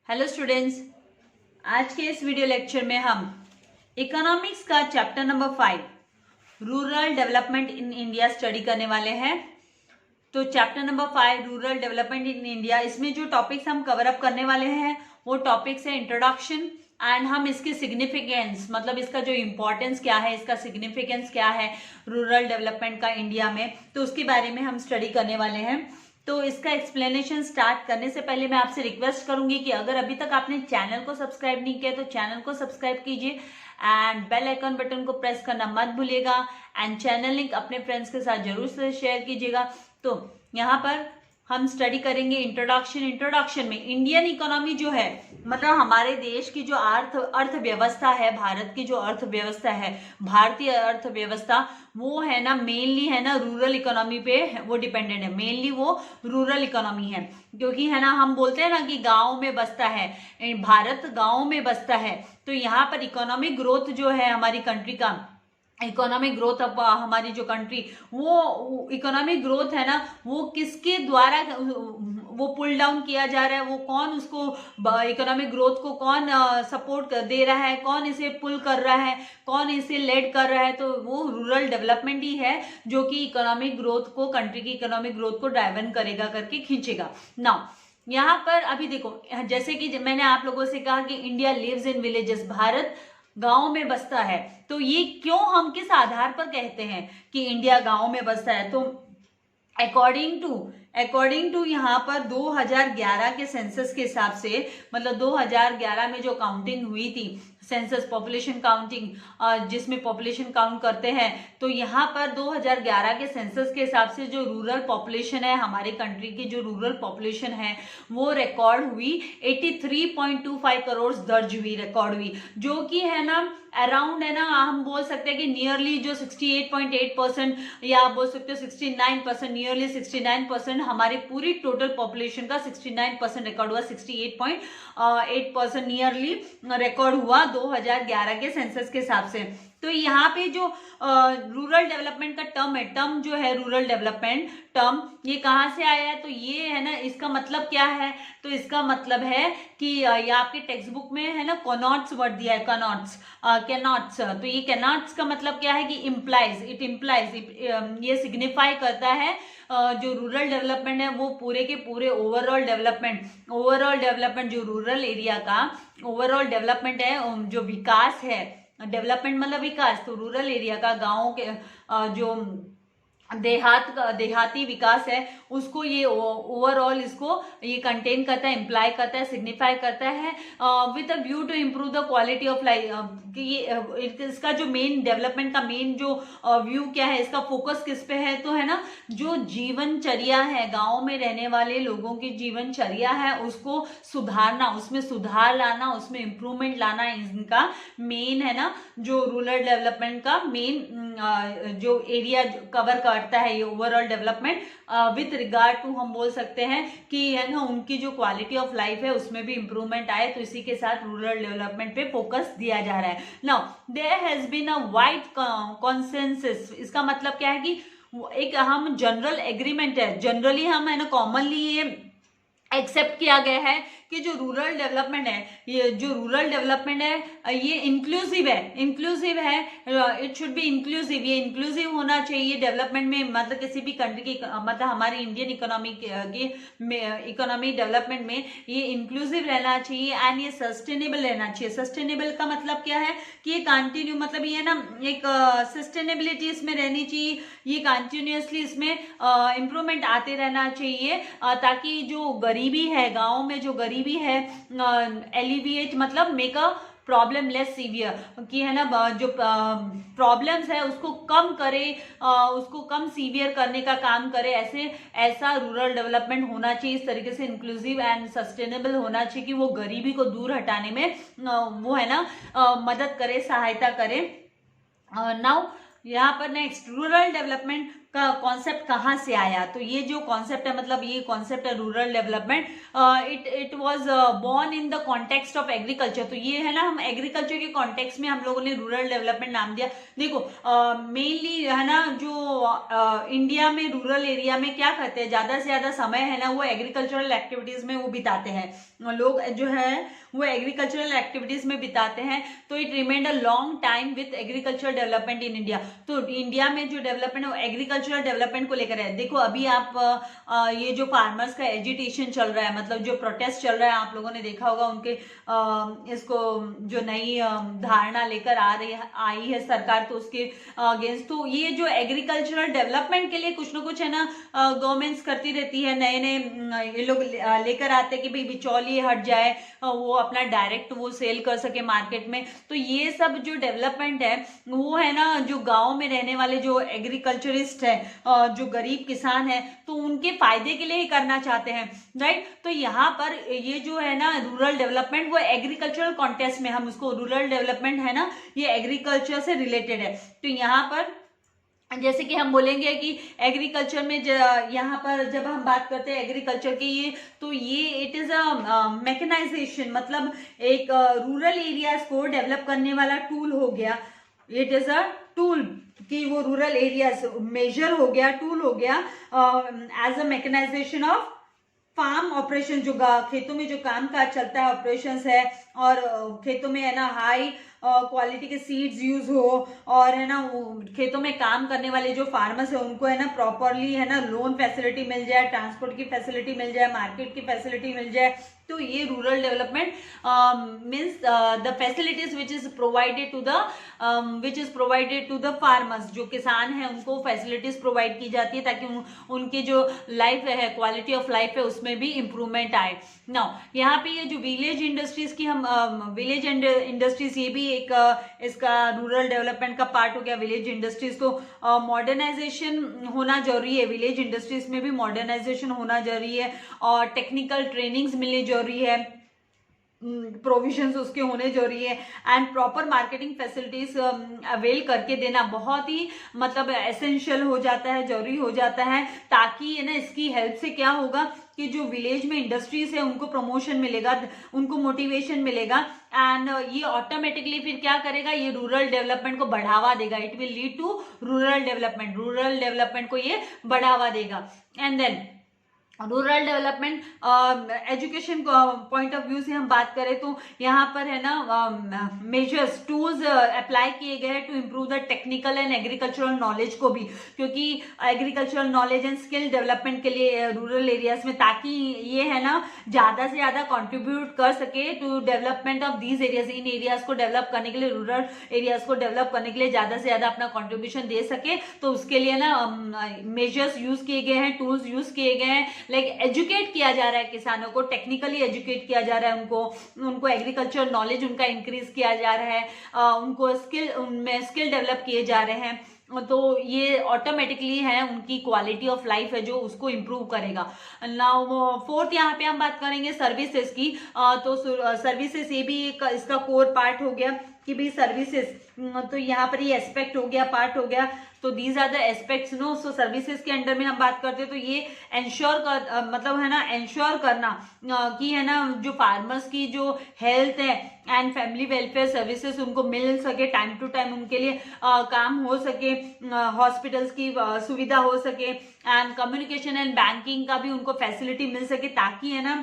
Hello students, आज के इस वीडियो लेक्चर में हम इकोनॉमिक्स का chapter number 5 rural development in India study करने वाले हैं। तो chapter number 5 rural development in India, इसमें जो टॉपिक्स हम कवर अप करने वाले हैं वो टॉपिक्स है इंट्रोडक्शन एंड हम इसकी सिग्निफिकेंस, मतलब इसका जो इम्पोर्टेंस क्या है, इसका सिग्निफिकेंस क्या है रूरल डेवलपमेंट का इंडिया में, तो उसके बारे में हम स्टडी करने वाले हैं। तो इसका एक्सप्लेनेशन स्टार्ट करने से पहले मैं आपसे रिक्वेस्ट करूंगी कि अगर अभी तक आपने चैनल को सब्सक्राइब नहीं किया तो चैनल को सब्सक्राइब कीजिए एंड बेल आइकन बटन को प्रेस करना मत भूलिएगा एंड चैनल लिंक अपने फ्रेंड्स के साथ जरूर से शेयर कीजिएगा। तो यहाँ पर हम स्टडी करेंगे इंट्रोडक्शन में इंडियन इकोनॉमी जो है, मतलब हमारे देश की जो अर्थव्यवस्था है, भारत की जो अर्थव्यवस्था है, भारतीय अर्थव्यवस्था, वो है ना मेनली है ना रूरल इकोनॉमी पे वो डिपेंडेंट है। मेनली वो रूरल इकोनॉमी है, क्योंकि है ना हम बोलते हैं ना कि गांव में बसता है भारत, गांव में बसता है। तो यहाँ पर इकोनॉमिक ग्रोथ जो है हमारी कंट्री का, इकोनॉमिक ग्रोथ अब हमारी जो कंट्री, वो इकोनॉमिक ग्रोथ है ना वो किसके द्वारा वो पुल डाउन किया जा रहा है, वो कौन उसको इकोनॉमिक ग्रोथ को कौन सपोर्ट दे रहा है, कौन इसे पुल कर रहा है, कौन इसे लेड कर रहा है, तो वो रूरल डेवलपमेंट ही है जो कि इकोनॉमिक ग्रोथ को, कंट्री की इकोनॉमिक ग्रोथ को ड्राइवन करेगा, करके खींचेगा। नाउ यहाँ पर अभी देखो, जैसे कि मैंने आप लोगों से कहा कि India lives in villages, Bharat गांव में बसता है। तो ये क्यों, हम किस आधार पर कहते हैं कि इंडिया गांव में बसता है? तो अकॉर्डिंग टू यहाँ पर 2011 के सेंसस के हिसाब से, मतलब 2011 में जो काउंटिंग हुई थी, सेंसस पॉपुलेशन काउंटिंग, जिसमें पॉपुलेशन काउंट करते हैं, तो यहाँ पर 2011 के सेंसस के हिसाब से जो रूरल पॉपुलेशन है, हमारे कंट्री की जो रूरल पॉपुलेशन है वो रिकॉर्ड हुई 83.25 करोड़ दर्ज हुई, रिकॉर्ड हुई, जो कि है ना अराउंड है ना, हम बोल सकते हैं कि नियरली जो 68.8% या आप बोल सकते हो 69%, नियरली 69% हमारी पूरी टोटल पॉपुलेशन का 69% रिकॉर्ड हुआ, 68.8% नियरली रिकॉर्ड हुआ 2011 के सेंसस के हिसाब से। तो यहाँ पे जो रूरल डेवलपमेंट का टर्म है, टर्म जो है रूरल डेवलपमेंट टर्म, ये कहाँ से आया है? तो ये है ना, इसका मतलब क्या है? तो इसका मतलब है कि ये आपके टेक्स्ट बुक में है ना कॉनॉट्स वर्ड दिया है, कैनॉट्स। तो ये कैनॉट्स का मतलब क्या है कि इम्प्लाइज, इट इम्प्लाइज, ये सिग्निफाई करता है जो रूरल डेवलपमेंट है वो पूरे के पूरे ओवरऑल डेवलपमेंट जो रूरल एरिया का ओवरऑल डेवलपमेंट है, जो विकास है, डेवलपमेंट मतलब विकास, तो रूरल एरिया का, गाँव के जो देहाती विकास है उसको ये ओवरऑल इसको ये कंटेन करता है, इम्प्लाई करता है, सिग्निफाई करता है with a view to improve the quality of life. कि इसका जो मेन डेवलपमेंट का मेन जो व्यू क्या है, इसका फोकस किस पे है? तो है ना जो जीवनचर्या है, गांव में रहने वाले लोगों की जीवनचर्या है उसको सुधारना, उसमें सुधार लाना, उसमें इम्प्रूवमेंट लाना, इनका मेन है ना जो रूरल डेवलपमेंट का मेन जो एरिया कवर करता है ये overall development. With regard to हम बोल सकते हैं कि है ना उनकी जो क्वालिटी ऑफ लाइफ है उसमें भी इंप्रूवमेंट आए, तो इसी के साथ रूरल डेवलपमेंट पे फोकस दिया जा रहा है। Now there has been a wide consensus, इसका मतलब क्या है कि एक हम जनरल एग्रीमेंट है, जनरली हम है ना कॉमनली ये एक्सेप्ट किया गया है कि जो रूरल डेवलपमेंट है, ये जो रूरल डेवलपमेंट है ये इंक्लूसिव है, इट शुड बी इंक्लूसिव, ये इंक्लूसिव होना चाहिए डेवलपमेंट में, मतलब किसी भी कंट्री की, मतलब हमारी इंडियन इकोनॉमी की इकोनॉमी डेवलपमेंट में ये इंक्लूसिव रहना चाहिए एंड ये सस्टेनेबल रहना चाहिए। सस्टेनेबल का मतलब क्या है कि ये कंटिन्यू, मतलब ये ना एक सस्टेनेबिलिटी इसमें रहनी चाहिए, ये कंटिन्यूसली इसमें इम्प्रूवमेंट आते रहना चाहिए, ताकि जो गरीबी है, गाँव में जो गरीबी है, एलिविएट मतलब make a problem less severe, कि है ना जो प्रॉब्लम्स है उसको कम करे, उसको कम सीवियर करने का काम करे, ऐसा रूरल डेवलपमेंट होना चाहिए, इस तरीके से इंक्लूसिव एंड सस्टेनेबल होना चाहिए कि वो गरीबी को दूर हटाने में वो है ना मदद करे, सहायता करे। नाउ यहाँ पर नेक्स्ट, रूरल डेवलपमेंट का कॉन्सेप्ट कहाँ से आया? तो ये जो कॉन्सेप्ट है, मतलब ये कॉन्सेप्ट है rural development, it was born in the context of agriculture. तो ये है ना, हम एग्रीकल्चर के कॉन्टेक्स्ट में हम लोगों ने रूरल डेवलपमेंट नाम दिया। देखो मेनली है ना, जो इंडिया में रूरल एरिया में क्या करते हैं, ज्यादा से ज्यादा समय है ना वो एग्रीकल्चरल एक्टिविटीज में वो बिताते हैं, लोग जो है वो एग्रीकल्चरल एक्टिविटीज में बिताते हैं। तो it remained a long time with agricultural development in India. तो इंडिया में जो डेवलपमेंट है वो एग्रीकल्चरल डेवलपमेंट को लेकर है। देखो अभी आप ये जो फार्मर्स का एजिटेशन चल रहा है, मतलब जो प्रोटेस्ट चल रहा है, आप लोगों ने देखा होगा उनके इसको जो नई धारणा लेकर आई है सरकार, तो उसके अगेंस्ट। तो ये जो एग्रीकल्चरल डेवलपमेंट के लिए कुछ ना कुछ है ना गवर्नमेंट्स करती रहती है, नए नए ये लोग लेकर आते हैं कि भाई बिचौलिए हट जाए, वो अपना डायरेक्ट वो सेल कर सके मार्केट में। तो ये सब जो डेवलपमेंट है वो है ना, जो गांव में रहने वाले जो एग्रीकल्चरिस्ट है, जो गरीब किसान है, तो उनके फायदे के लिए ही करना चाहते हैं, राइट। तो यहाँ पर ये जो है ना रूरल डेवलपमेंट, वो एग्रीकल्चरल कॉन्टेक्स्ट में हम उसको, रूरल डेवलपमेंट है ना ये एग्रीकल्चर से रिलेटेड है। तो यहाँ पर जैसे कि हम बोलेंगे कि एग्रीकल्चर में यहाँ पर जब हम बात करते हैं एग्रीकल्चर की, ये तो ये इट इज अ मैकेनाइजेशन, मतलब एक रूरल एरियाज को डेवलप करने वाला टूल हो गया। इट इज अ टूल कि वो रूरल एरियाज मेजर हो गया, टूल हो गया as a mechanization of farm operation, जो खेतों में जो काम काज चलता है, ऑपरेशंस है, और खेतों में है ना हाई क्वालिटी के सीड्स यूज हो, और है ना खेतों में काम करने वाले जो फार्मर्स है उनको है ना प्रॉपरली है ना लोन फैसिलिटी मिल जाए, ट्रांसपोर्ट की फैसिलिटी मिल जाए, मार्केट की फैसिलिटी मिल जाए। तो ये rural development means the facilities which is provided to the farmers, जो किसान है उनको फैसिलिटीज प्रोवाइड की जाती है ताकि उनकी जो लाइफ है, क्वालिटी ऑफ लाइफ है, उसमें भी इंप्रूवमेंट आए। नाउ यहाँ पे ये जो विलेज इंडस्ट्रीज की हम विलेज इंडस्ट्रीज, ये भी एक इसका रूरल डेवलपमेंट का पार्ट हो गया। विलेज इंडस्ट्रीज को मॉडर्नाइजेशन होना जरूरी है, विलेज इंडस्ट्रीज में भी मॉडर्नाइजेशन होना जरूरी है, और टेक्निकल ट्रेनिंग्स मिलनी जरूरी है, प्रोविजंस उसके होने जरूरी है, and proper marketing facilities avail करके देना बहुत ही मतलब एसेंशियल हो जाता है, जरूरी हो जाता है, ताकि है ना इसकी हेल्प से क्या होगा कि जो विलेज में इंडस्ट्रीज है उनको प्रमोशन मिलेगा, उनको मोटिवेशन मिलेगा, एंड ये ऑटोमेटिकली फिर क्या करेगा, ये रूरल डेवलपमेंट को बढ़ावा देगा। It will lead to rural development को ये बढ़ावा देगा। And then rural development education point of view से हम बात करें तो यहाँ पर है ना मेजर्स टूल्स अप्लाई किए गए हैं to improve the technical and agricultural knowledge को भी, क्योंकि agricultural knowledge and skill development के लिए रूरल एरियाज में, ताकि ये है ना ज्यादा से ज्यादा कंट्रीब्यूट कर सके to development of these areas. इन एरियाज को डेवलप करने के लिए, रूरल एरियाज को डेवलप करने के लिए ज्यादा से ज्यादा अपना कॉन्ट्रीब्यूशन दे सके, तो उसके लिए ना मेजर्स यूज किए गए हैं, टूल्स यूज किए गए हैं। लाइक एजुकेट किया जा रहा है किसानों को, टेक्निकली एजुकेट किया जा रहा है, उनको एग्रीकल्चर नॉलेज उनका इंक्रीज किया जा रहा है, उनको उनमें स्किल डेवलप किए जा रहे हैं। तो ये ऑटोमेटिकली है उनकी क्वालिटी ऑफ लाइफ है जो उसको इम्प्रूव करेगा। नाउ फोर्थ यहाँ पे हम बात करेंगे सर्विसेज की। तो सर्विसेज ये भी एक इसका कोर पार्ट हो गया कि भाई सर्विसेज, तो यहाँ पर ये एस्पेक्ट हो गया, पार्ट हो गया। तो these are the aspects no. So services के अंडर में हम बात करते हैं तो ये एंश्योर कर मतलब है ना एंश्योर करना कि है ना जो फार्मर्स की जो हेल्थ है एंड फैमिली वेलफेयर सर्विसेज उनको मिल सके, टाइम टू टाइम उनके लिए काम हो सके, हॉस्पिटल्स की सुविधा हो सके, एंड कम्युनिकेशन एंड बैंकिंग का भी उनको फैसिलिटी मिल सके, ताकि है ना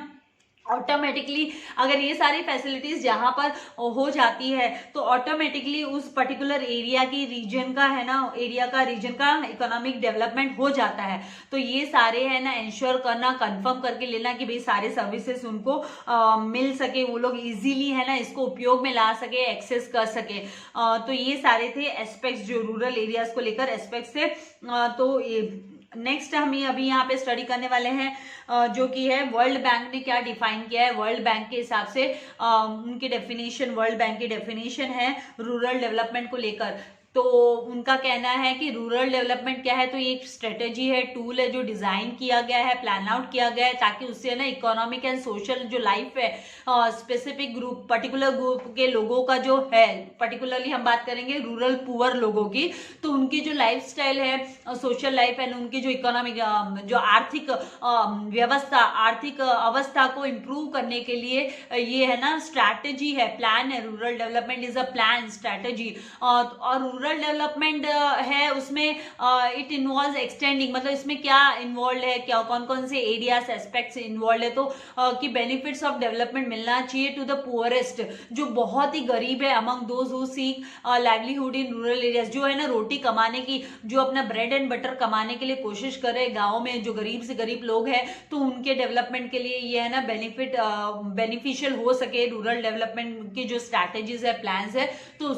ऑटोमेटिकली अगर ये सारी फैसिलिटीज जहां पर हो जाती है तो ऑटोमेटिकली उस पर्टिकुलर एरिया की रीजन का है ना रीजन का इकोनॉमिक डेवलपमेंट हो जाता है। तो ये सारे है ना इंश्योर करना, कंफर्म करके लेना कि भाई सारे सर्विसेज उनको मिल सके, वो लोग इजीली है ना इसको उपयोग में ला सके, एक्सेस कर सके। तो ये सारे थे एस्पेक्ट्स जो रूरल एरियाज को लेकर एस्पेक्ट्स थे। तो ये नेक्स्ट हम अभी यहाँ पे स्टडी करने वाले हैं जो कि है वर्ल्ड बैंक ने क्या डिफाइन किया है। वर्ल्ड बैंक के हिसाब से उनकी डेफिनेशन, वर्ल्ड बैंक की डेफिनेशन है रूरल डेवलपमेंट को लेकर। तो उनका कहना है कि रूरल डेवलपमेंट क्या है, तो ये एक स्ट्रेटेजी है, टूल है जो डिजाइन किया गया है, प्लान आउट किया गया है, ताकि उससे ना इकोनॉमिक एंड सोशल जो लाइफ है स्पेसिफिक ग्रुप, पर्टिकुलर ग्रुप के लोगों का जो है, पर्टिकुलरली हम बात करेंगे रूरल पुअर लोगों की, तो उनकी जो लाइफ स्टाइल है, सोशल लाइफ एंड उनकी जो इकोनॉमिक जो आर्थिक व्यवस्था, आर्थिक अवस्था को इम्प्रूव करने के लिए ये है ना स्ट्रैटेजी है, प्लान है। Rural development is a plan strategy. और रूरल डेवलपमेंट है उसमें इट इन्वॉल्व एक्सटेंडिंग, मतलब इसमें क्या इन्वॉल्व है, क्या कौन कौन से एरियाज एस्पेक्ट्स इन्वॉल्व है, तो कि बेनिफिट्स ऑफ डेवलपमेंट मिलना चाहिए टू द पुअरेस्ट, जो बहुत ही गरीब है, among those who seek livelihood in rural areas, जो है ना रोटी कमाने की, जो अपना ब्रेड एंड बटर कमाने के लिए कोशिश कर रहे गाँव में, जो गरीब से गरीब लोग हैं, तो उनके डेवलपमेंट के लिए ये है ना बेनिफिशियल हो सके रूरल डेवलपमेंट की जो स्ट्रैटेजीज है, प्लान्स है, तो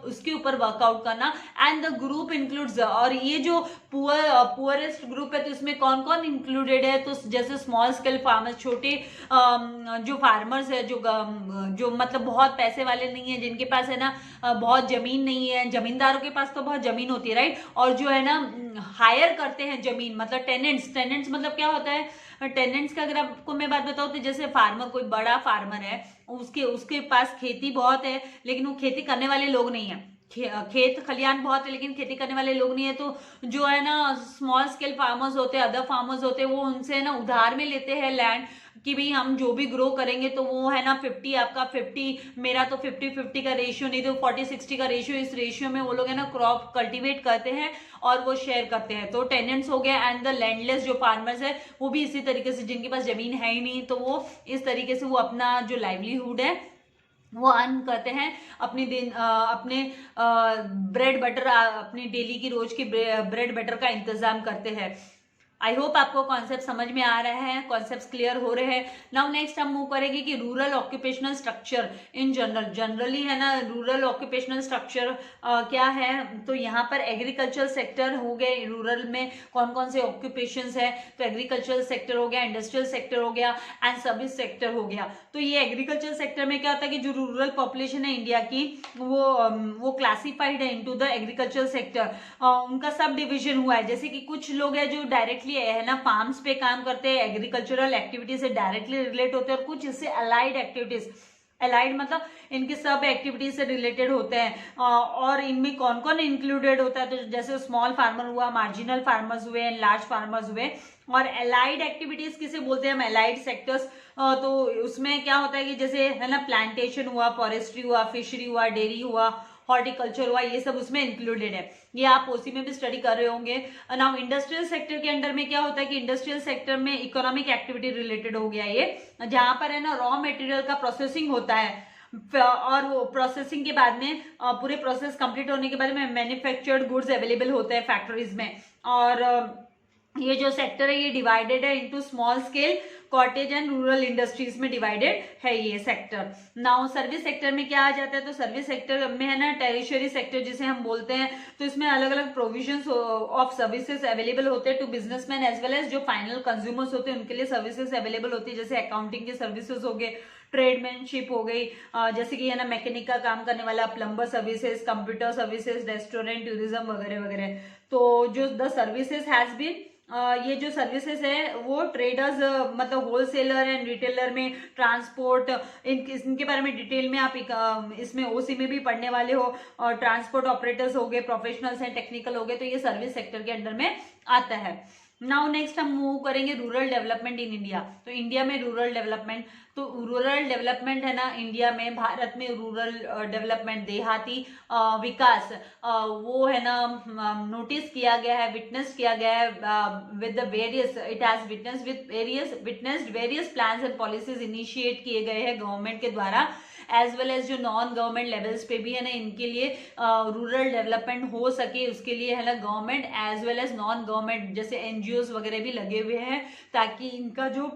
उसके ऊपर वर्कआउट करना। एंड द ग्रुप इंक्लूड्स, और ये जो पुअरेस्ट ग्रुप है तो इसमें कौन कौन इंक्लूडेड है, तो जैसे स्मॉल स्केल फार्मर्स, छोटे जो फार्मर्स है, जो मतलब बहुत पैसे वाले नहीं है, जिनके पास है ना बहुत जमीन नहीं है, जमींदारों के पास तो बहुत जमीन होती है राइट, और जो है ना हायर करते हैं जमीन, मतलब टेनेंट्स मतलब क्या होता है टेनेंट्स का, अगर आपको मैं बात बताऊं तो जैसे फार्मर, कोई बड़ा फार्मर है, उसके पास खेती बहुत है, लेकिन वो खेती करने वाले लोग नहीं है, खेत खलियान बहुत है लेकिन खेती करने वाले लोग नहीं है, तो जो है ना स्मॉल स्केल फार्मर्स होते हैं, अदर फार्मर्स होते हैं, वो उनसे ना उधार में लेते हैं लैंड, कि भाई हम जो भी ग्रो करेंगे तो वो है ना 50 आपका 50, मेरा तो 50-50 का रेशियो, नहीं तो 40-60 का रेशियो, इस रेशियो में वो लोग है ना क्रॉप कल्टीवेट करते हैं और वो शेयर करते हैं। तो टेनेंट्स हो गया, एंड द लैंडलेस जो फार्मर्स है वो भी इसी तरीके से, जिनके पास जमीन है ही नहीं, तो वो इस तरीके से वो अपना जो लाइवलीहुड है वो अर्न करते हैं, अपने ब्रेड बटर, अपनी डेली की रोज की ब्रेड बटर का इंतजाम करते हैं। आई होप आपको कॉन्सेप्ट समझ में आ रहे हैं, कॉन्सेप्ट क्लियर हो रहे हैं। नाउ नेक्स्ट हम मूव करेंगे कि rural occupational structure in generally है ना, रूरल ऑक्यूपेशनल स्ट्रक्चर क्या है, तो यहाँ पर एग्रीकल्चर सेक्टर हो गए, रूरल में कौन कौन से ऑक्यूपेशंस है, तो एग्रीकल्चर सेक्टर हो गया, इंडस्ट्रियल सेक्टर हो गया, एंड सर्विस सेक्टर हो गया। तो ये एग्रीकल्चर सेक्टर में क्या होता है कि जो रूरल पॉपुलेशन है इंडिया की, वो क्लासिफाइड है इनटू द एग्रीकल्चर सेक्टर, उनका सब डिविजन हुआ है। जैसे कि कुछ लोग हैं जो डायरेक्टली है ना फार्म्स पे काम करते हैं, एग्रीकल्चरल एक्टिविटी से डायरेक्टली रिलेट होते हैं, और कुछ इससे अलाइड एक्टिविटीज, अलाइड मतलब इनके सब एक्टिविटीज से रिलेटेड होते हैं। और इनमें कौन कौन इंक्लूडेड होता है, तो जैसे स्मॉल फार्मर हुआ, मार्जिनल फार्मर्स हुए, एंड लार्ज फार्मर्स हुए। और अलाइड एक्टिविटीज किसे बोलते हैं हम, अलाइड सेक्टर्स, तो उसमें क्या होता है कि जैसे है ना प्लांटेशन हुआ, फॉरेस्ट्री हुआ, फिशरी हुआ, डेयरी हुआ, हॉर्टिकल्चर हुआ, ये सब उसमें इंक्लूडेड है। ये आप ओसी में भी स्टडी कर रहे होंगे। नाउ इंडस्ट्रियल सेक्टर के अंडर में क्या होता है कि इंडस्ट्रियल सेक्टर में इकोनॉमिक एक्टिविटी रिलेटेड हो गया ये, जहां पर है ना रॉ मटेरियल का प्रोसेसिंग होता है, और वो प्रोसेसिंग के बाद में पूरे प्रोसेस कंप्लीट होने के बाद में मैन्युफैक्चर्ड गुड्स अवेलेबल होते हैं फैक्ट्रीज में। और ये जो सेक्टर है ये डिवाइडेड है into small scale, cottage and rural industries में डिवाइडेड है ये सेक्टर। नाउ सर्विस सेक्टर में क्या आ जाता है, तो सर्विस सेक्टर में है ना टेरिशरी सेक्टर जिसे हम बोलते हैं, तो इसमें अलग अलग प्रोविजंस ऑफ सर्विसेज अवेलेबल होते हैं to businessman as well as जो फाइनल कंज्यूमर्स होते हैं उनके लिए सर्विसेज अवेलेबल होती है, जैसे अकाउंटिंग के सर्विसेज हो गए, ट्रेडमैनशिप हो गई, जैसे कि है ना मैकेनिक का काम करने वाला, plumber services, computer services, restaurant, tourism वगैरह वगैरह। तो जो द सर्विसेज हैज बीन, ये जो सर्विसेज है वो ट्रेडर्स मतलब होलसेलर एंड रिटेलर में, ट्रांसपोर्ट, इनके बारे में डिटेल में आप इसमें ओसी में भी पढ़ने वाले हो, और ट्रांसपोर्ट ऑपरेटर्स हो गए, प्रोफेशनल्स एंड टेक्निकल हो गए, तो ये सर्विस सेक्टर के अंडर में आता है। नाउ नेक्स्ट हम मूव करेंगे रूरल डेवलपमेंट इन इंडिया। तो इंडिया में रूरल डेवलपमेंट, तो रूरल डेवलपमेंट है ना इंडिया में, भारत में रूरल डेवलपमेंट, देहाती विकास, वो है ना नोटिस किया गया है, विटनेस किया गया है with the various, it has witnessed various plans and policies initiate किए गए हैं गवर्नमेंट के द्वारा, एज वेल एज जो नॉन गवर्नमेंट लेवल्स पे भी है ना इनके लिए रूरल डेवलपमेंट हो सके, उसके लिए है ना government as well as non government जैसे एनजीओज वगैरह भी लगे हुए हैं, ताकि इनका जो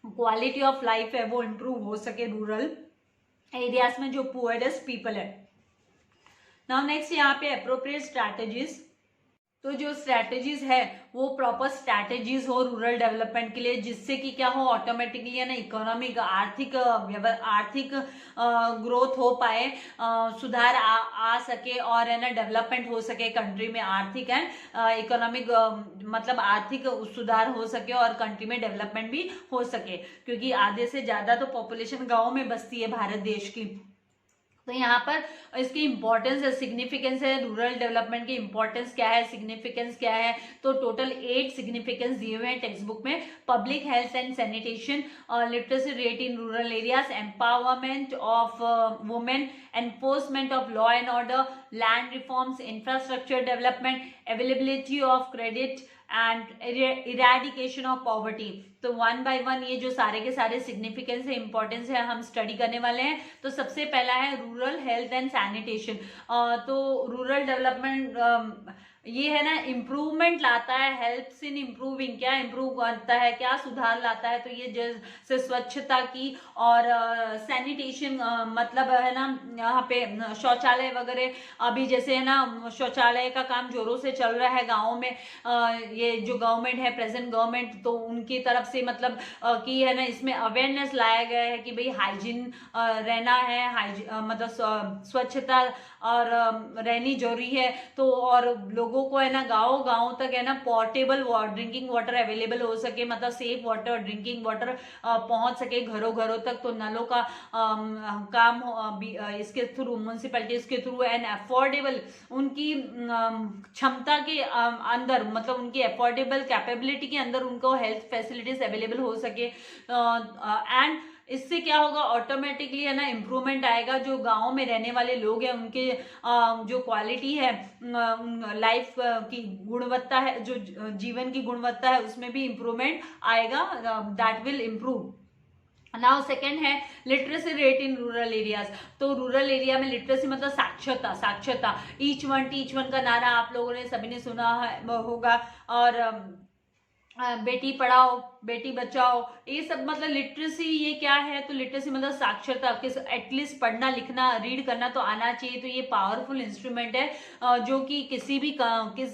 क्वालिटी ऑफ लाइफ है वो इम्प्रूव हो सके रूरल एरियाज में जो पुअरेस्ट पीपल है। नाउ नेक्स्ट यहाँ पे अप्रोप्रिएट स्ट्रैटेजीज, तो जो स्ट्रैटेजीज है वो प्रॉपर स्ट्रैटेजीज हो रूरल डेवलपमेंट के लिए, जिससे कि क्या हो, ऑटोमेटिकली है ना इकोनॉमिक आर्थिक ग्रोथ हो पाए, सुधार आ सके और है ना डेवलपमेंट हो सके कंट्री में, आर्थिक एंड इकोनॉमिक मतलब आर्थिक सुधार हो सके और कंट्री में डेवलपमेंट भी हो सके, क्योंकि आधे से ज्यादा तो पॉपुलेशन गाँव में बसती है भारत देश की। तो यहाँ पर इसकी इंपॉर्टेंस है, सिग्निफिकेंस है, रूरल डेवलपमेंट की इंपॉर्टेंस क्या है, सिग्निफिकेंस क्या है, तो टोटल 8 सिग्निफिकेंस दिए हुए हैं टेक्स्ट बुक में। Public health and sanitation, literacy rate in rural areas, empowerment of women, enforcement of law and order, land reforms, infrastructure development, availability of credit and eradication of poverty. तो 1 by 1 ये जो सारे के सारे significance है, importance है, हम study करने वाले हैं। तो सबसे पहला है रूरल हेल्थ एंड सैनिटेशन। तो रूरल डेवलपमेंट ये है ना इम्प्रूवमेंट लाता है, हेल्प्स इन इम्प्रूविंग, क्या इम्प्रूव करता है, क्या सुधार लाता है, तो ये जैसे स्वच्छता की और सैनिटेशन मतलब है ना यहाँ पे शौचालय वगैरह, अभी जैसे है ना शौचालय का काम जोरों से चल रहा है गाँव में, ये जो गवर्नमेंट है प्रेजेंट गवर्नमेंट, तो उनकी तरफ से मतलब कि है ना इसमें अवेयरनेस लाया गया है कि भाई हाइजीन रहना है, मतलब स्वच्छता और रहनी जरूरी है। तो और लोगों को है ना गाँव गाँव तक है ना पोर्टेबल ड्रिंकिंग वाटर अवेलेबल हो सके, मतलब सेफ वाटर ड्रिंकिंग वाटर पहुंच सके घरों घरों तक। तो नलों का काम इसके थ्रू, म्यूनसिपैलिटीज के थ्रू एंड अफोर्डेबल, उनकी क्षमता के अंदर, मतलब उनकी अफोर्डेबल कैपेबिलिटी के अंदर उनको हेल्थ फैसिलिटीज अवेलेबल हो सके। एंड इससे क्या होगा, ऑटोमेटिकली है ना इम्प्रूवमेंट आएगा, जो गाँव में रहने वाले लोग हैं उनके जो क्वालिटी है, लाइफ की गुणवत्ता है, जो जीवन की गुणवत्ता है, उसमें भी इम्प्रूवमेंट आएगा, that will improve. Now second है literacy rate in rural areas. तो रूरल एरिया में लिटरेसी मतलब साक्षरता, ईच वन टीच वन का नारा आप लोगों ने सभी ने सुना होगा, और बेटी पढ़ाओ बेटी बचाओ, ये सब मतलब लिटरेसी ये क्या है, तो लिटरेसी मतलब साक्षरता, एटलीस्ट पढ़ना लिखना रीड करना तो आना चाहिए। तो ये पावरफुल इंस्ट्रूमेंट है जो कि किसी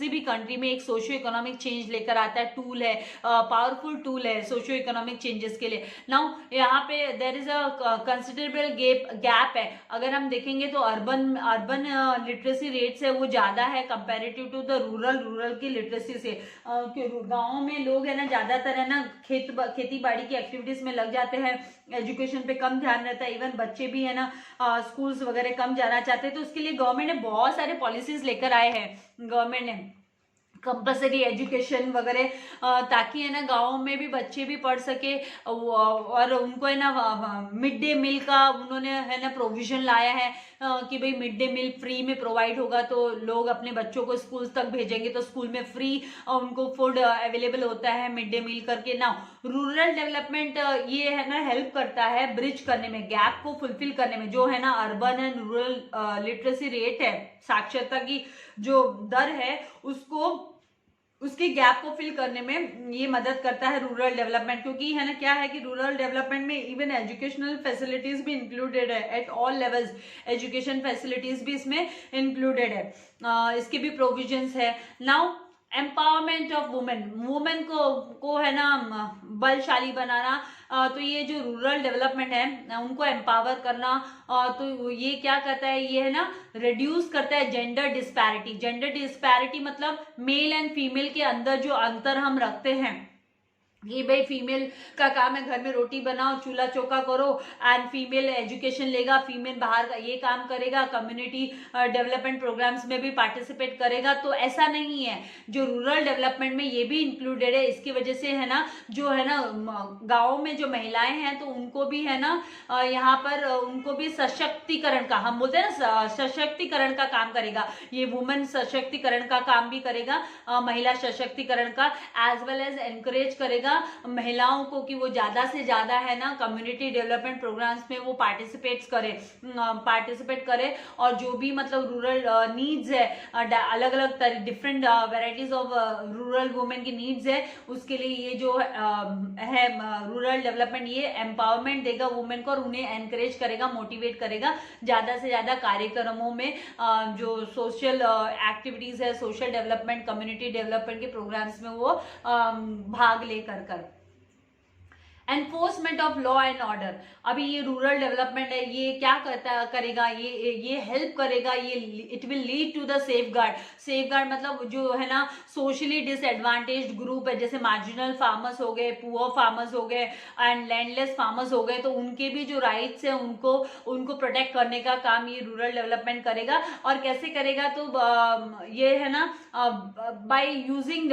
भी कंट्री में एक सोशियो इकोनॉमिक चेंज लेकर आता है, टूल है, पावरफुल टूल है सोशियो इकोनॉमिक चेंजेस के लिए। नाउ यहाँ पे there is a considerable gap है, अगर हम देखेंगे तो अर्बन लिटरेसी रेट्स है वो ज्यादा है कंपेरेटिव टू द रूरल की लिटरेसी से। गाँव में लोग है ना ज्यादातर है ना खेती बाड़ी की एक्टिविटीज में लग जाते हैं, एजुकेशन पे कम ध्यान रहता है, इवन बच्चे भी है ना स्कूल्स वगैरह कम जाना चाहते हैं। तो उसके लिए गवर्नमेंट ने बहुत सारे पॉलिसीज लेकर आए हैं, गवर्नमेंट ने कंपल्सरी एजुकेशन वगैरह, ताकि है ना गाँव में भी बच्चे भी पढ़ सके, और उनको है ना मिड डे मील का उन्होंने है ना प्रोविजन लाया है कि भाई मिड डे मील फ्री में प्रोवाइड होगा, तो लोग अपने बच्चों को स्कूल तक भेजेंगे तो स्कूल में फ्री उनको फूड अवेलेबल होता है मिड डे मील करके। ना रूरल डेवलपमेंट ये है ना हेल्प करता है ब्रिज करने में, गैप को फुलफिल करने में, जो है ना urban and rural literacy rate है, साक्षरता की जो दर है उसके गैप को फिल करने में ये मदद करता है रूरल डेवलपमेंट। क्योंकि है ना क्या है कि रूरल डेवलपमेंट में इवन एजुकेशनल फैसिलिटीज भी इंक्लूडेड है, at all levels education facilities भी इसमें इंक्लूडेड है, इसके भी प्रोविजंस है। नाउ एम्पावरमेंट ऑफ वुमेन को है ना बलशाली बनाना, तो ये जो रूरल डेवलपमेंट है उनको एम्पावर करना, तो ये क्या करता है, ये है ना रिड्यूस करता है जेंडर डिस्पैरिटी मतलब मेल एंड फीमेल के अंदर जो अंतर हम रखते हैं कि भाई फीमेल का काम है घर में रोटी बनाओ चूल्हा चौका करो, एंड फीमेल एजुकेशन लेगा, फीमेल बाहर का ये काम करेगा, कम्युनिटी डेवलपमेंट प्रोग्राम्स में भी पार्टिसिपेट करेगा। तो ऐसा नहीं है, जो रूरल डेवलपमेंट में ये भी इंक्लूडेड है। इसकी वजह से है ना जो है ना गाँव में जो महिलाएं हैं तो उनको भी है ना यहाँ पर उनको भी सशक्तिकरण का, हम बोलते हैं ना सशक्तिकरण का काम करेगा, ये वुमेन सशक्तिकरण का काम भी करेगा, महिला सशक्तिकरण का, एज वेल एज एनकरेज करेगा करेगा महिलाओं को कि वो ज़्यादा से ज़्यादा है ना कम्युनिटी डेवलपमेंट प्रोग्राम्स में वो पार्टिसिपेट करे और जो भी मतलब रूरल नीड्स है, अलग अलग different varieties of rural women की नीड्स है, उसके लिए ये जो है रूरल डेवलपमेंट ये एम्पावरमेंट देगा वुमेन को और उन्हें एनकरेज करेगा, मोटिवेट करेगा ज़्यादा से ज़्यादा कार्यक्रमों में जो सोशल एक्टिविटीज़ है, सोशल डेवलपमेंट, कम्युनिटी डेवलपमेंट के प्रोग्राम्स में वो भाग लेकर enforcement of law and order. अभी ये रूरल डेवलपमेंट है, ये क्या करेगा, ये हेल्प करेगा, ये it will lead to the safeguard मतलब जो है ना सोशली डिसएडवांटेज्ड ग्रुप है, जैसे मार्जिनल फार्मर्स हो गए, पुअर फार्मर्स हो गए एंड लैंडलेस फार्मर्स हो गए, तो उनके भी जो राइट्स है उनको प्रोटेक्ट करने का काम ये रूरल डेवलपमेंट करेगा। और कैसे करेगा, तो ये है ना by using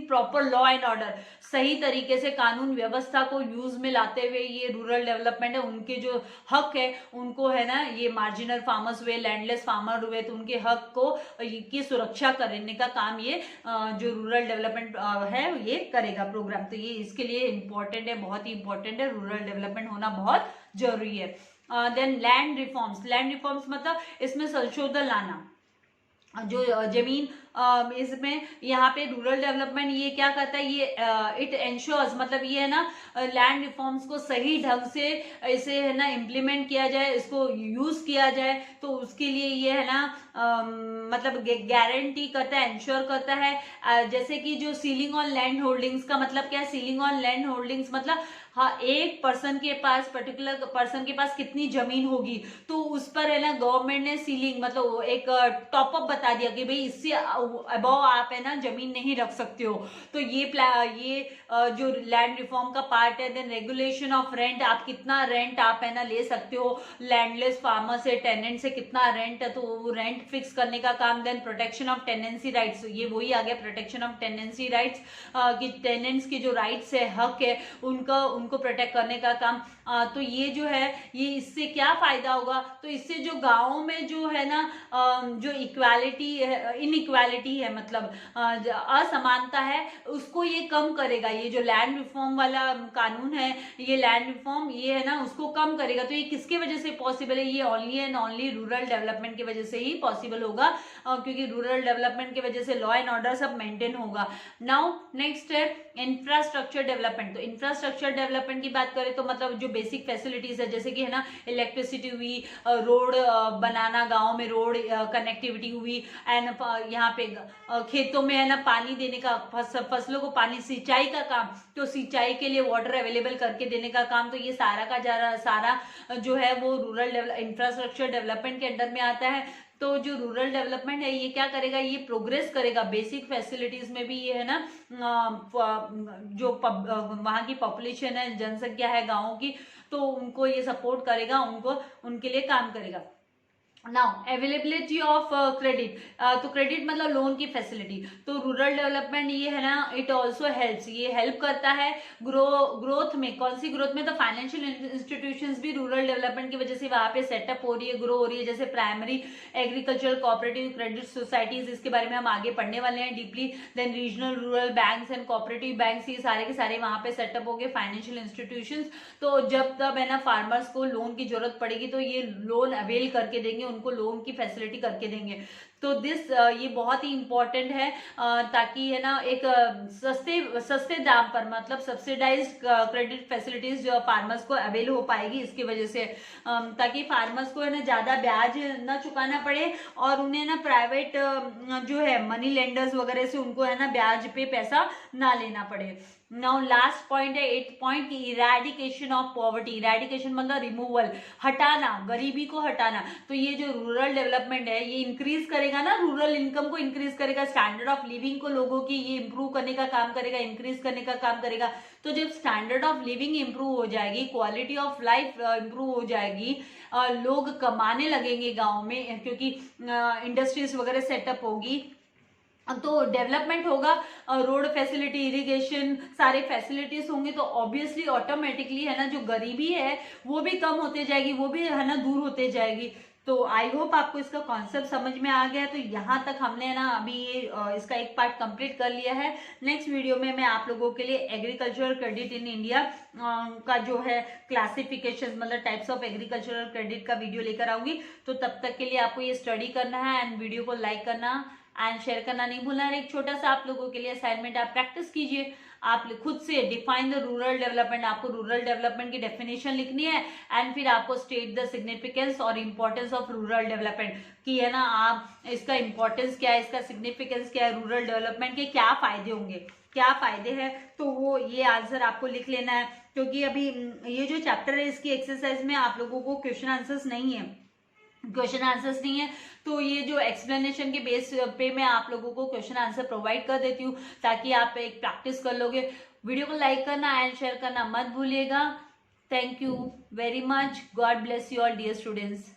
proper law and order, सही तरीके से कानून व्यवस्था को यूज में लाते हुए ये रूरल डेवलपमेंट है, उनके जो हक है उनको है ना, ये मार्जिनल फार्मर्स हुए, लैंडलेस फार्मर हुए, तो उनके हक को की सुरक्षा करने का काम ये जो रूरल डेवलपमेंट है ये करेगा प्रोग्राम। तो ये इसके लिए इम्पोर्टेंट है, बहुत ही इम्पोर्टेंट है, रूरल डेवलपमेंट होना बहुत जरूरी है। देन लैंड रिफॉर्म्स मतलब इसमें संशोधन लाना, जो जमीन इसमें यहाँ पे रूरल डेवलपमेंट ये क्या करता है, ये इट एंश्योर्स मतलब ये है ना लैंड रिफॉर्म्स को सही ढंग से इसे है ना इम्प्लीमेंट किया जाए, इसको यूज किया जाए, तो उसके लिए ये है ना मतलब गारंटी करता है, एंश्योर करता है। जैसे कि जो सीलिंग ऑन लैंड होल्डिंग्स का मतलब क्या है, सीलिंग ऑन लैंड होल्डिंग्स मतलब हाँ एक पर्टिकुलर पर्सन के पास कितनी जमीन होगी, तो उस पर है ना गवर्नमेंट ने सीलिंग मतलब एक टॉपअप बता दिया कि भाई इससे अबव आप है ना जमीन नहीं रख सकते हो। तो ये जो लैंड रिफॉर्म का पार्ट है। देन रेगुलेशन ऑफ रेंट, आप कितना रेंट आप है ना ले सकते हो, लैंडलेस फार्मर से, टेनेंट से कितना रेंट है, तो वो रेंट फिक्स करने का काम। Then protection of tenancy rights, ये वही आ गया प्रोटेक्शन ऑफ टेनेंसी राइट्स, कि टेनेंट्स की जो राइट्स है, हक है, उनको प्रोटेक्ट करने का काम। तो ये जो है ये इससे क्या फायदा होगा, तो इससे जो गाँव में जो है ना जो इनइक्वालिटी है मतलब असमानता है, उसको ये कम करेगा। ये जो लैंड रिफॉर्म वाला कानून है, ये लैंड रिफॉर्म ये है ना उसको कम करेगा। तो ये किसके वजह से पॉसिबल है, ये only and only rural development की वजह से ही पॉसिबल होगा, क्योंकि रूरल डेवलपमेंट की वजह से लॉ एंड ऑर्डर सब मेंटेन होगा। नाउ नेक्स्ट है इंफ्रास्ट्रक्चर डेवलपमेंट। तो इंफ्रास्ट्रक्चर डेवलपमेंट की बात करें तो मतलब जो बेसिक फैसिलिटीज है, जैसे कि है ना इलेक्ट्रिसिटी हुई, रोड बनाना, गाँव में रोड कनेक्टिविटी हुई, एंड यहाँ पे खेतों में है ना पानी देने का, फसलों को पानी, सिंचाई का काम, तो सिंचाई के लिए वाटर अवेलेबल करके देने का काम। तो ये सारा जो है वो रूरल इंफ्रास्ट्रक्चर डेवलपमेंट के अंडर में आता है। तो जो रूरल डेवलपमेंट है ये क्या करेगा, ये प्रोग्रेस करेगा बेसिक फैसिलिटीज में भी, ये है ना जो वहाँ की पॉपुलेशन है, जनसंख्या है गाँव की, तो उनको ये सपोर्ट करेगा, उनके लिए काम करेगा। नाउ अवेलेबिलिटी ऑफ क्रेडिट, तो क्रेडिट मतलब लोन की फैसिलिटी। तो रूरल डेवलपमेंट ये है ना इट ऑल्सो हेल्प्स, ये हेल्प करता है ग्रोथ में। कौन सी ग्रोथ में, तो फाइनेंशियल इंस्टीट्यूशंस भी रूरल डेवलपमेंट की वजह से वहाँ पे सेटअप हो रही है, ग्रो हो रही है, जैसे primary agricultural cooperative credit societies, इसके बारे में हम आगे पढ़ने वाले हैं deeply. Then regional rural banks and cooperative banks, ये सारे के सारे वहाँ पे सेटअप हो गए फाइनेंशियल इंस्टीट्यूशंस। तो जब तब है ना फार्मर्स को लोन की जरूरत पड़ेगी तो ये लोन अवेल करके देंगे, उनको लोन की फैसिलिटी करके देंगे। तो ये बहुत ही इंपॉर्टेंट है, ताकि है ना एक सस्ते दाम पर मतलब सब्सिडाइज्ड क्रेडिट फैसिलिटीज जो फार्मर्स को अवेल हो पाएगी इसकी वजह से, ताकि फार्मर्स को है ना ज्यादा ब्याज ना चुकाना पड़े और उन्हें ना प्राइवेट जो है मनी लेंडर्स वगैरह से उनको है ना ब्याज पे पैसा ना लेना पड़े। नाउ लास्ट पॉइंट है 8th पॉइंट की इरेडिकेशन ऑफ पॉवर्टी। इरेडिकेशन मतलब रिमूवल, हटाना, गरीबी को हटाना। तो ये जो रूरल डेवलपमेंट है ये इंक्रीज करेगा ना, रूरल इनकम को इंक्रीज करेगा, स्टैंडर्ड ऑफ लिविंग को लोगों की ये इंप्रूव करने का काम करेगा, इंक्रीज करने का काम करेगा। तो जब स्टैंडर्ड ऑफ लिविंग इंप्रूव हो जाएगी, क्वालिटी ऑफ लाइफ इंप्रूव हो जाएगी, लोग कमाने लगेंगे गाँव में, क्योंकि इंडस्ट्रीज वगैरह सेटअप होगी, तो डेवलपमेंट होगा, रोड फैसिलिटी, इरिगेशन, सारे फैसिलिटीज होंगे, तो ऑब्वियसली ऑटोमेटिकली है ना जो गरीबी है वो भी कम होते जाएगी, वो भी है ना दूर होते जाएगी। तो आई होप आपको इसका कॉन्सेप्ट समझ में आ गया। तो यहाँ तक हमने ना अभी ये इसका एक पार्ट कंप्लीट कर लिया है। नेक्स्ट वीडियो में मैं आप लोगों के लिए एग्रीकल्चरल क्रेडिट इन इंडिया का जो है क्लासिफिकेशन, मतलब टाइप्स ऑफ एग्रीकल्चरल क्रेडिट का वीडियो लेकर आऊंगी। तो तब तक के लिए आपको ये स्टडी करना है एंड वीडियो को लाइक करना एंड शेयर करना नहीं भूलना है। एक छोटा सा आप लोगों के लिए असाइनमेंट, आप प्रैक्टिस कीजिए, आप खुद से डिफाइन द रूरल डेवलपमेंट, आपको रूरल डेवलपमेंट की डेफिनेशन लिखनी है एंड फिर आपको स्टेट द सिग्निफिकेंस और इंपॉर्टेंस ऑफ रूरल डेवलपमेंट की है ना, आप इसका इंपॉर्टेंस क्या है, इसका सिग्निफिकेंस क्या है, रूरल डेवलपमेंट के क्या फायदे होंगे, क्या फायदे हैं, तो वो ये आंसर आपको लिख लेना है। क्योंकि अभी ये जो चैप्टर है इसकी एक्सरसाइज में आप लोगों को क्वेश्चन आंसर्स नहीं है, तो ये जो एक्सप्लेनेशन के बेस पे मैं आप लोगों को क्वेश्चन आंसर प्रोवाइड कर देती हूँ ताकि आप एक प्रैक्टिस कर लोगे। वीडियो को लाइक करना एंड शेयर करना मत भूलिएगा। Thank you very much. God bless you all dear students.